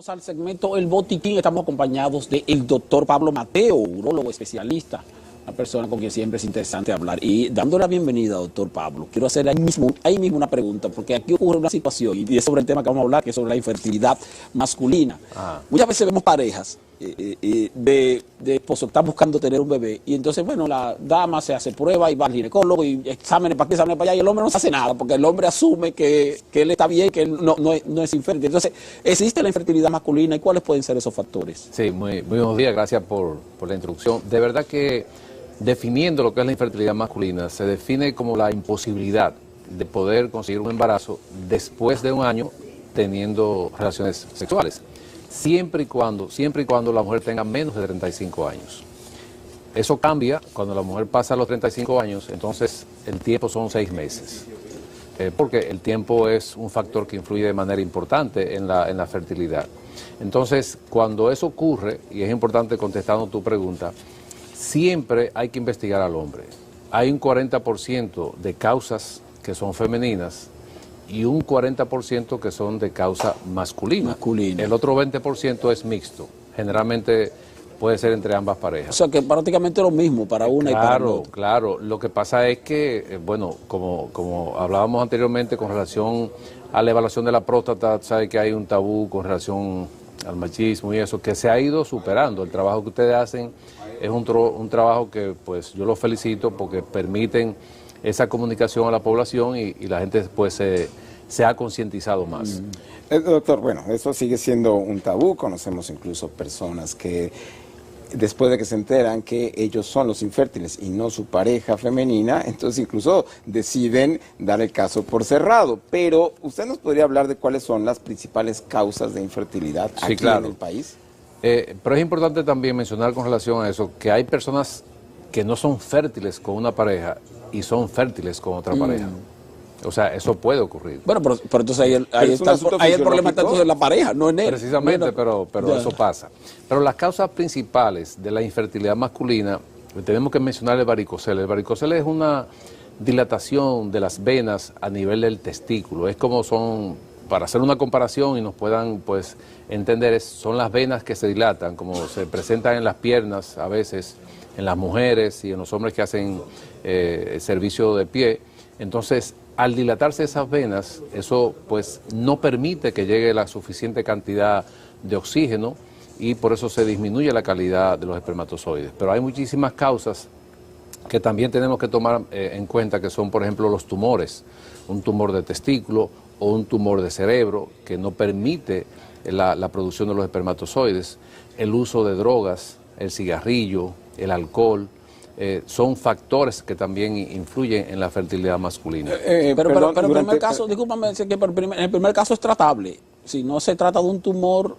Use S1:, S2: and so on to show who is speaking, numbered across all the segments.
S1: Vamos al segmento El Botiquín. Estamos acompañados del doctor Pablo Mateo, urólogo especialista, una persona con quien siempre es interesante hablar. Y dándole la bienvenida, doctor Pablo, quiero hacer ahí mismo una pregunta, porque aquí ocurre una situación, y es sobre el tema que vamos a hablar, que es sobre la infertilidad masculina. Muchas veces vemos parejas de esposo están buscando tener un bebé, y entonces, bueno, la dama se hace prueba y va al ginecólogo y exámenes para aquí, exámenes para allá, y el hombre no se hace nada, porque el hombre asume que él está bien, que él no es infértil. Entonces, ¿existe la infertilidad masculina y cuáles pueden ser esos factores?
S2: Sí, muy buenos días, gracias por la introducción. De verdad que definiendo lo que es la infertilidad masculina, se define como la imposibilidad de poder conseguir un embarazo después de un año teniendo relaciones sexuales. Siempre y cuando la mujer tenga menos de 35 años. Eso cambia cuando la mujer pasa los 35 años, entonces el tiempo son 6 meses. Porque el tiempo es un factor que influye de manera importante en la fertilidad. Entonces, cuando eso ocurre, y es importante contestando tu pregunta, siempre hay que investigar al hombre. Hay un 40% de causas que son femeninas y un 40% que son de causa masculina. El otro 20% es mixto. Generalmente puede ser entre ambas parejas.
S1: O sea, que prácticamente lo mismo para una y para la otra.
S2: Claro. Lo que pasa es que, bueno, como hablábamos anteriormente con relación a la evaluación de la próstata, sabe que hay un tabú con relación al machismo y eso, que se ha ido superando. El trabajo que ustedes hacen es un trabajo que, pues, yo los felicito porque permiten esa comunicación a la población y la gente después se ha concientizado más.
S3: Doctor, bueno, eso sigue siendo un tabú. Conocemos incluso personas que después de que se enteran que ellos son los infértiles y no su pareja femenina, entonces incluso deciden dar el caso por cerrado. Pero ¿usted nos podría hablar de cuáles son las principales causas de infertilidad aquí en el país?
S2: Pero es importante también mencionar con relación a eso que hay personas que no son fértiles con una pareja y son fértiles con otra pareja. O sea, eso puede ocurrir.
S1: Bueno, pero entonces ahí el problema está entonces en la pareja, no en él.
S2: Precisamente, pero eso pasa. Pero las causas principales de la infertilidad masculina, tenemos que mencionar el varicocele. El varicocele es una dilatación de las venas a nivel del testículo. Es como son, para hacer una comparación y nos puedan, pues, entender, son las venas que se dilatan, como se presentan en las piernas a veces, en las mujeres y en los hombres que hacen servicio de pie. Entonces, al dilatarse esas venas, eso pues no permite que llegue la suficiente cantidad de oxígeno y por eso se disminuye la calidad de los espermatozoides. Pero hay muchísimas causas que también tenemos que tomar en cuenta, que son, por ejemplo, los tumores, un tumor de testículo o un tumor de cerebro que no permite la producción de los espermatozoides, el uso de drogas, el cigarrillo, el alcohol. Son factores que también influyen en la fertilidad masculina.
S1: Pero en el primer caso, discúlpame, que en el primer caso es tratable. Si no se trata de un tumor,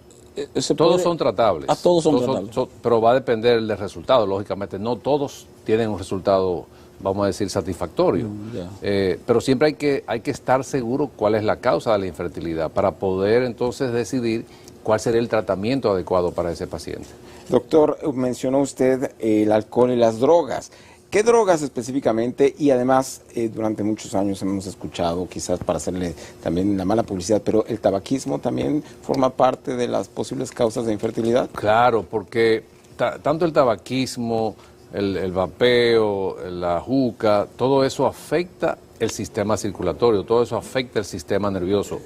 S2: todos son tratables.
S1: Todos son tratables.
S2: Pero va a depender del resultado, lógicamente. No todos tienen un resultado, vamos a decir, satisfactorio. Pero siempre hay que estar seguro cuál es la causa de la infertilidad para poder entonces decidir cuál sería el tratamiento adecuado para ese paciente.
S3: Doctor, mencionó usted el alcohol y las drogas. ¿Qué drogas específicamente? Y además, durante muchos años hemos escuchado, quizás para hacerle también la mala publicidad, pero ¿el tabaquismo también forma parte de las posibles causas de infertilidad?
S2: Claro, porque tanto el tabaquismo, el vapeo, la juca, todo eso afecta el sistema circulatorio, todo eso afecta el sistema nervioso.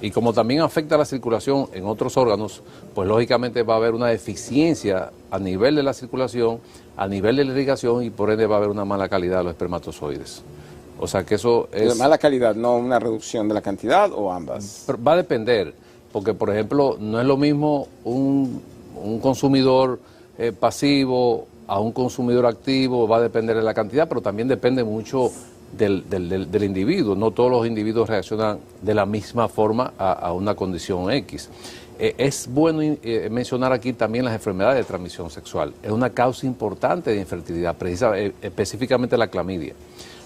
S2: Y como también afecta la circulación en otros órganos, pues lógicamente va a haber una deficiencia a nivel de la circulación, a nivel de la irrigación y por ende va a haber una mala calidad de los espermatozoides. O sea que eso es...
S3: ¿Mala calidad, no una reducción de la cantidad o ambas?
S2: Pero va a depender, porque por ejemplo no es lo mismo un consumidor pasivo a un consumidor activo, va a depender de la cantidad, pero también depende mucho del individuo. No todos los individuos reaccionan de la misma forma a una condición X. Es bueno mencionar aquí también las enfermedades de transmisión sexual. Es una causa importante de infertilidad, específicamente la clamidia,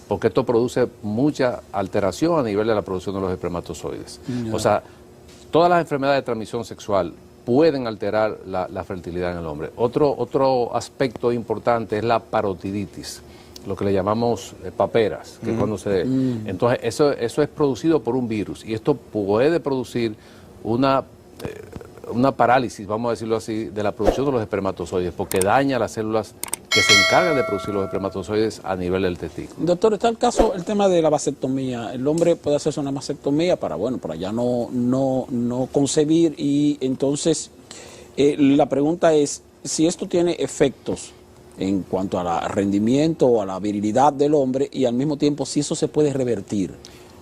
S2: porque esto produce mucha alteración a nivel de la producción de los espermatozoides. O sea, todas las enfermedades de transmisión sexual pueden alterar la fertilidad en el hombre. Otro aspecto importante es la parotiditis, lo que le llamamos paperas, que cuando se... Entonces, eso es producido por un virus y esto puede producir una una parálisis, vamos a decirlo así, de la producción de los espermatozoides, porque daña las células que se encargan de producir los espermatozoides a nivel del testículo.
S1: Doctor, está el tema de la vasectomía. El hombre puede hacerse una vasectomía para ya no concebir, y entonces la pregunta es si esto tiene efectos en cuanto al rendimiento o a la virilidad del hombre, y al mismo tiempo si eso se puede revertir.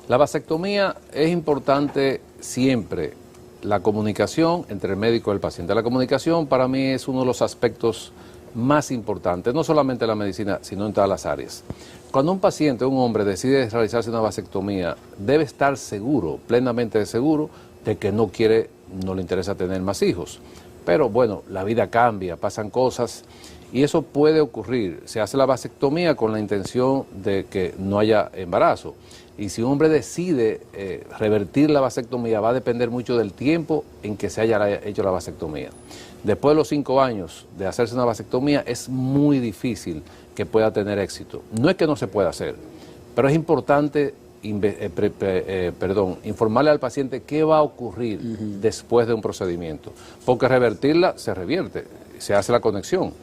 S2: La vasectomía es importante siempre, la comunicación entre el médico y el paciente. La comunicación para mí es uno de los aspectos más importantes, no solamente en la medicina, sino en todas las áreas. Cuando un paciente, un hombre, decide realizarse una vasectomía, debe estar seguro, plenamente seguro, de que no le interesa tener más hijos. Pero bueno, la vida cambia, pasan cosas, y eso puede ocurrir. Se hace la vasectomía con la intención de que no haya embarazo. Y si un hombre decide revertir la vasectomía, va a depender mucho del tiempo en que se haya hecho la vasectomía. Después de los 5 años de hacerse una vasectomía, es muy difícil que pueda tener éxito. No es que no se pueda hacer, pero es importante informarle al paciente qué va a ocurrir después de un procedimiento. Porque revertirla se revierte, se hace la conexión,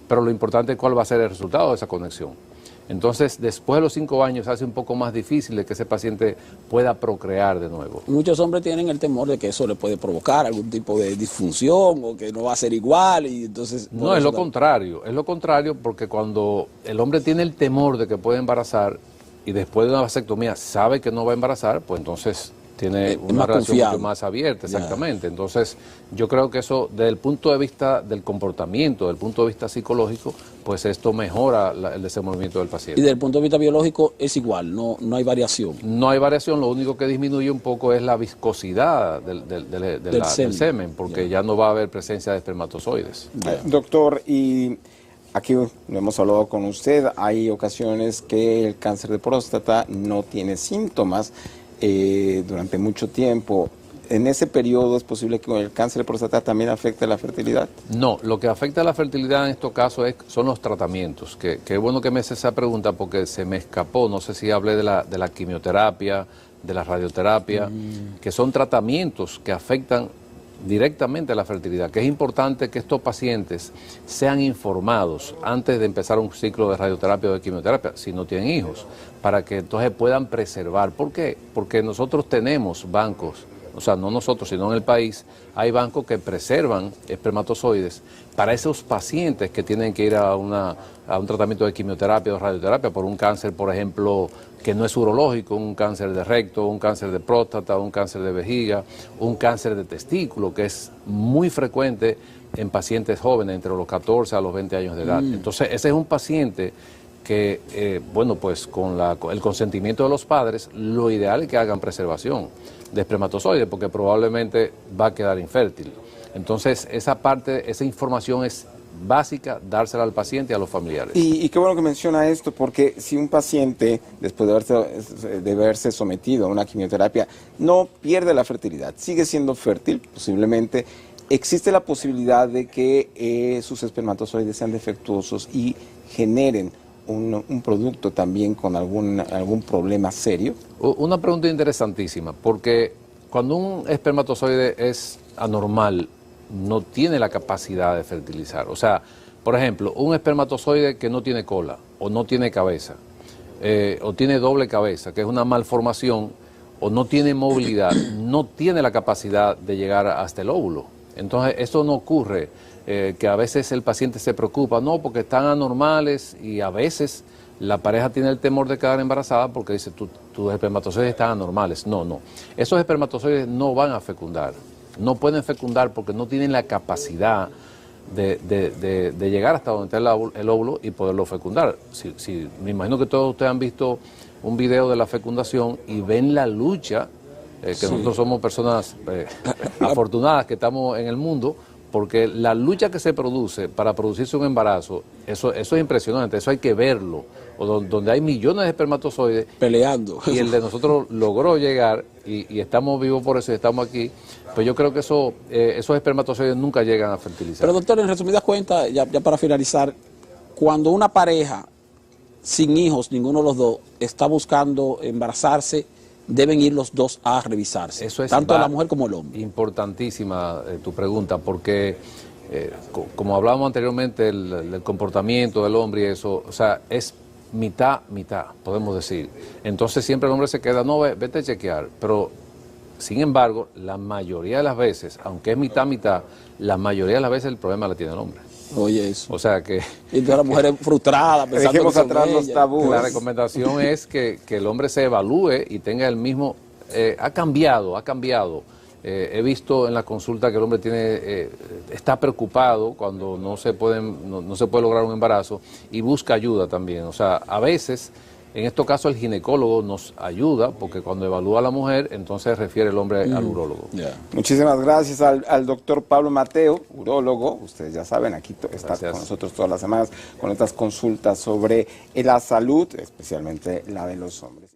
S2: pero lo importante es cuál va a ser el resultado de esa conexión. Entonces, después de los 5 años, hace un poco más difícil de que ese paciente pueda procrear de nuevo.
S1: Muchos hombres tienen el temor de que eso le puede provocar algún tipo de disfunción o que no va a ser igual, y entonces...
S2: No, es lo contrario, porque cuando el hombre tiene el temor de que puede embarazar y después de una vasectomía sabe que no va a embarazar, pues entonces tiene una relación mucho más abierta, exactamente. Entonces, yo creo que eso, desde el punto de vista del comportamiento, desde el punto de vista psicológico, pues esto mejora el desenvolvimiento del paciente.
S1: Y desde el punto de vista biológico es igual, no hay variación.
S2: No hay variación, lo único que disminuye un poco es la viscosidad del semen, porque ya no va a haber presencia de espermatozoides.
S3: Doctor, y aquí lo hemos hablado con usted, hay ocasiones que el cáncer de próstata no tiene síntomas durante mucho tiempo. ¿En ese periodo es posible que el cáncer de próstata también afecte la fertilidad?
S2: No, lo que afecta a la fertilidad en estos casos son los tratamientos. Qué bueno que me hace esa pregunta porque se me escapó, no sé si hablé de la quimioterapia, de la radioterapia, que son tratamientos que afectan directamente a la fertilidad, que es importante que estos pacientes sean informados antes de empezar un ciclo de radioterapia o de quimioterapia, si no tienen hijos, para que entonces puedan preservar. ¿Por qué? Porque nosotros tenemos bancos, o sea, no nosotros, sino en el país, hay bancos que preservan espermatozoides para esos pacientes que tienen que ir a un tratamiento de quimioterapia o radioterapia por un cáncer, por ejemplo, que no es urológico, un cáncer de recto, un cáncer de próstata, un cáncer de vejiga, un cáncer de testículo, que es muy frecuente en pacientes jóvenes, entre los 14 a los 20 años de edad. Entonces, ese es un paciente que, bueno, pues con el consentimiento de los padres, lo ideal es que hagan preservación de espermatozoides, porque probablemente va a quedar infértil. Entonces, esa información es básica, dársela al paciente y a los familiares.
S3: Y qué bueno que menciona esto, porque si un paciente, después de haberse sometido a una quimioterapia, no pierde la fertilidad, sigue siendo fértil, posiblemente, existe la posibilidad de que sus espermatozoides sean defectuosos y generen un producto también con algún problema serio.
S2: Una pregunta interesantísima, porque cuando un espermatozoide es anormal, no tiene la capacidad de fertilizar. O sea, por ejemplo, un espermatozoide que no tiene cola o no tiene cabeza, o tiene doble cabeza, que es una malformación, o no tiene movilidad, no tiene la capacidad de llegar hasta el óvulo. Entonces, esto no ocurre, que a veces el paciente se preocupa, no, porque están anormales, y a veces la pareja tiene el temor de quedar embarazada porque dice, tus espermatozoides están anormales. No. Esos espermatozoides no van a fecundar. No pueden fecundar porque no tienen la capacidad de llegar hasta donde está el óvulo y poderlo fecundar. Me imagino que todos ustedes han visto un video de la fecundación y ven la lucha, que sí. Nosotros somos personas afortunadas que estamos en el mundo, porque la lucha que se produce para producirse un embarazo, eso es impresionante, eso hay que verlo, donde hay millones de espermatozoides
S1: peleando.
S2: Y el de nosotros logró llegar y estamos vivos por eso y estamos aquí. Pues yo creo que esos espermatozoides nunca llegan a fertilizar.
S1: Pero doctor, en resumidas cuentas, ya para finalizar, cuando una pareja sin hijos, ninguno de los dos, está buscando embarazarse, deben ir los dos a revisarse,
S2: Eso es
S1: tanto la mujer como el hombre.
S2: Importantísima tu pregunta, porque como hablábamos anteriormente, el comportamiento del hombre y eso, o sea, es mitad, podemos decir. Entonces siempre el hombre se queda, no, vete a chequear, pero sin embargo, la mayoría de las veces, aunque es mitad, la mayoría de las veces el problema lo tiene el hombre.
S1: Oye, eso.
S2: O sea que...
S1: Y entonces la mujer es frustrada, pensando
S3: dejemos
S1: que son
S3: atrás los
S1: ellas.
S3: tabúes.
S2: La recomendación es que el hombre se evalúe y tenga el mismo... ha cambiado. He visto en la consulta que el hombre está preocupado cuando no se puede lograr un embarazo y busca ayuda también. O sea, a veces, en estos casos el ginecólogo nos ayuda porque cuando evalúa a la mujer, entonces refiere el hombre al urólogo.
S1: Yeah.
S3: Muchísimas gracias al doctor Pablo Mateo, urólogo. Ustedes ya saben, aquí está
S2: Gracias.
S3: con nosotros todas las semanas con estas consultas sobre la salud, especialmente la de los hombres.